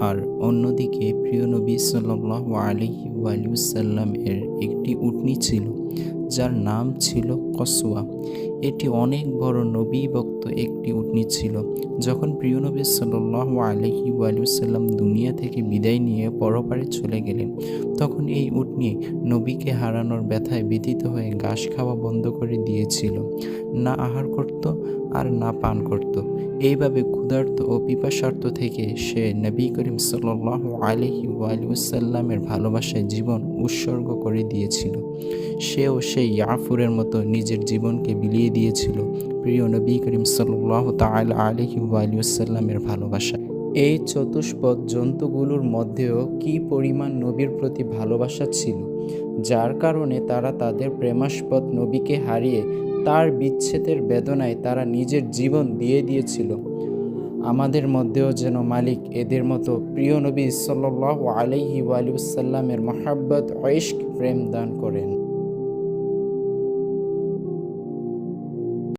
আর অন্যদিকে প্রিয় নবী সাল্লাল্লাহু আলাইহি ওয়াসাল্লাম এর একটি উটনি ছিল, যার নাম ছিল কসওয়া। এটি অনেক বড় নবীভক্ত একটি উটনি ছিল। যখন প্রিয় নবী সাল্লাল্লাহু আলাইহি ওয়াসাল্লাম দুনিয়া থেকে বিদায় নিয়ে পরপারে চলে গেলেন, তখন এই উটনি নবীকে হারানোর ব্যথায় ব্যথিত হয়ে ঘাস খাওয়া বন্ধ করে দিয়েছিল। না আহার করত আর না পান করত। এইভাবে ক্ষুধার্ত ও পিপাসার্ত থেকে সে নবী করিম সাল্লাল্লাহু আলাইহি ওয়াসাল্লামের ভালোবাসায় জীবন উৎসর্গ করে দিয়েছিল। সেও সেই ইয়াফুরের মতো নিজের জীবনকে বিলিয়ে দিয়েছিল প্রিয় নবী করিম সাল্লাল্লাহু তাআলা আলাইহি ওয়াসাল্লামের ভালোবাসা। এই চতুষ্পদ জন্তুগুলোর মধ্যেও কি পরিমাণ নবীর প্রতি ভালোবাসা ছিল, যার কারণে তারা তাদের প্রেমাস্পদ নবীকে হারিয়ে তার বিচ্ছেদের বেদনায় তারা নিজের জীবন দিয়ে দিয়েছিল। আমাদের মধ্যেও যেন মালিক এদের মতো প্রিয় নবী সাল্লাল্লাহু আলাইহি ওয়াসাল্লামের মহব্বত ও ইশক প্রেম দান করেন।